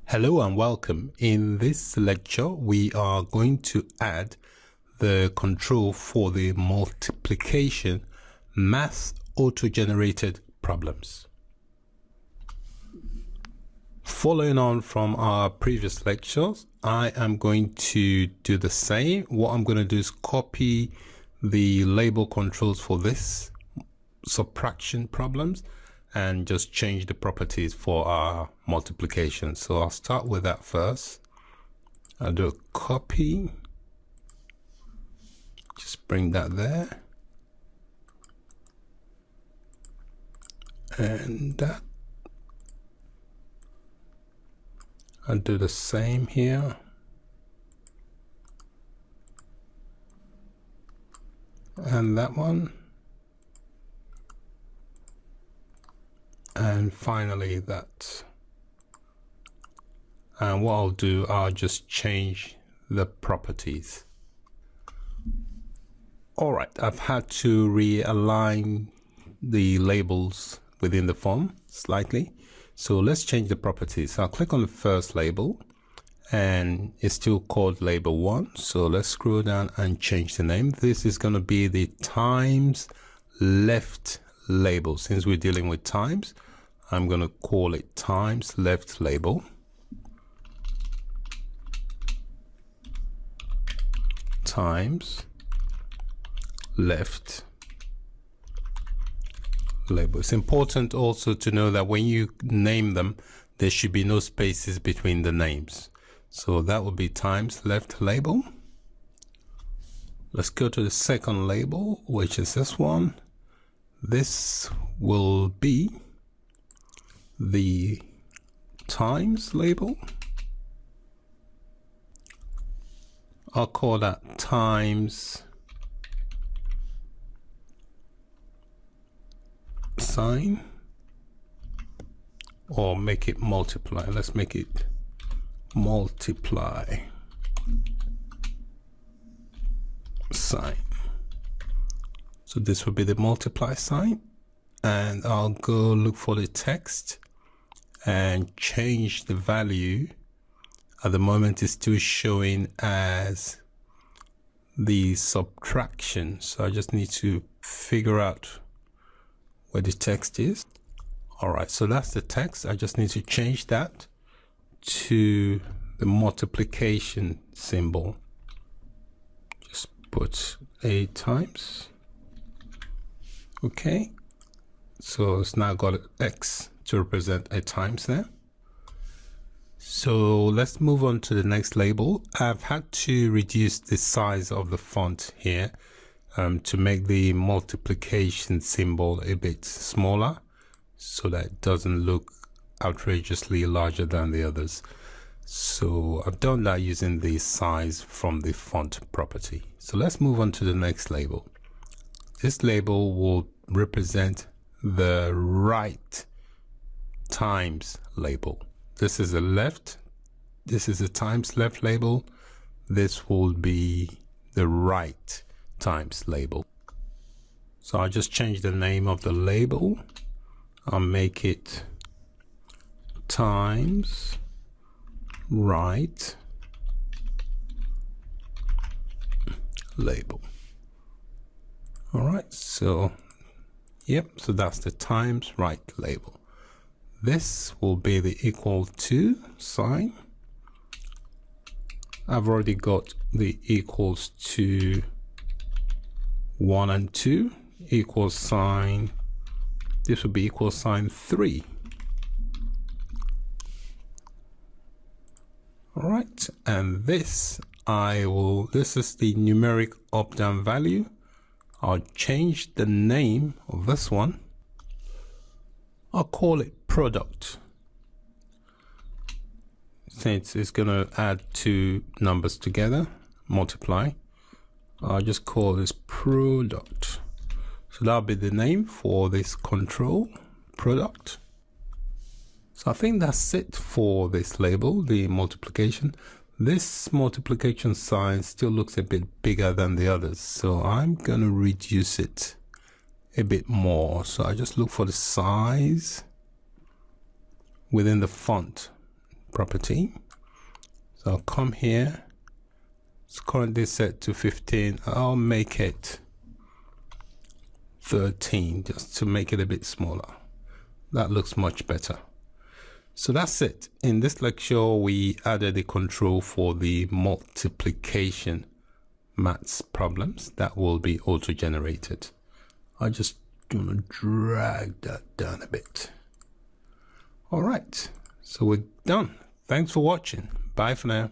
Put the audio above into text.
Hello and welcome. In this lecture, we are going to add the control for the multiplication math auto-generated problems. Following on from our previous lectures, I am going to do the same. What I'm going to do is copy the label controls for this subtraction problems and just change the properties for our multiplication. So I'll start with that first. I'll do a copy, just bring that there, and that. I'll do the same here, and that one. And finally that. And what I'll do, I'll just change the properties. All right, I've had to realign the labels within the form slightly. So let's change the properties. I'll click on the first label and it's still called label 1. So let's scroll down and change the name. This is going to be the times left label. Since we're dealing with times, I'm going to call it times left label. Times left label. It's important also to know that when you name them, there should be no spaces between the names. So that would be times left label. Let's go to the second label, which is this one. This will be the times label. I'll call that times sign, or make it multiply. Let's make it multiply sign. So this will be the multiply sign, and I'll go look for the text and change the value. At the moment it's still showing as the subtraction, so I just need to figure out where the text is. All right, so that's the text. I just need to change that to the multiplication symbol. Just put a times. Okay, so it's now got an X to represent a times there. So let's move on to the next label. I've had to reduce the size of the font here to make the multiplication symbol a bit smaller so that it doesn't look outrageously larger than the others. So I've done that using the size from the font property. So let's move on to the next label. This label will represent the right times label. This is a left, this is a times left label. This will be the right times label. So I'll just change the name of the label. I'll make it times right label. All right, so yep, so that's the times right label. This will be the equal to sign. I've already got the equals to 1 and 2. Equal sign, this will be equal sign 3. All right, and this this is the numeric up down value. I'll change the name of this one. I'll call it product, since it's going to add two numbers together, multiply. I'll just call this product. So that'll be the name for this control, product. So I think that's it for this label, the multiplication. This multiplication sign still looks a bit bigger than the others, so I'm going to reduce it a bit more. So I just look for the size within the font property. So I'll come here. It's currently set to 15. I'll make it 13 just to make it a bit smaller. That looks much better. So that's it. In this lecture, we added a control for the multiplication maths problems that will be auto-generated. I just gonna drag that down a bit. All right, so we're done. Thanks for watching. Bye for now.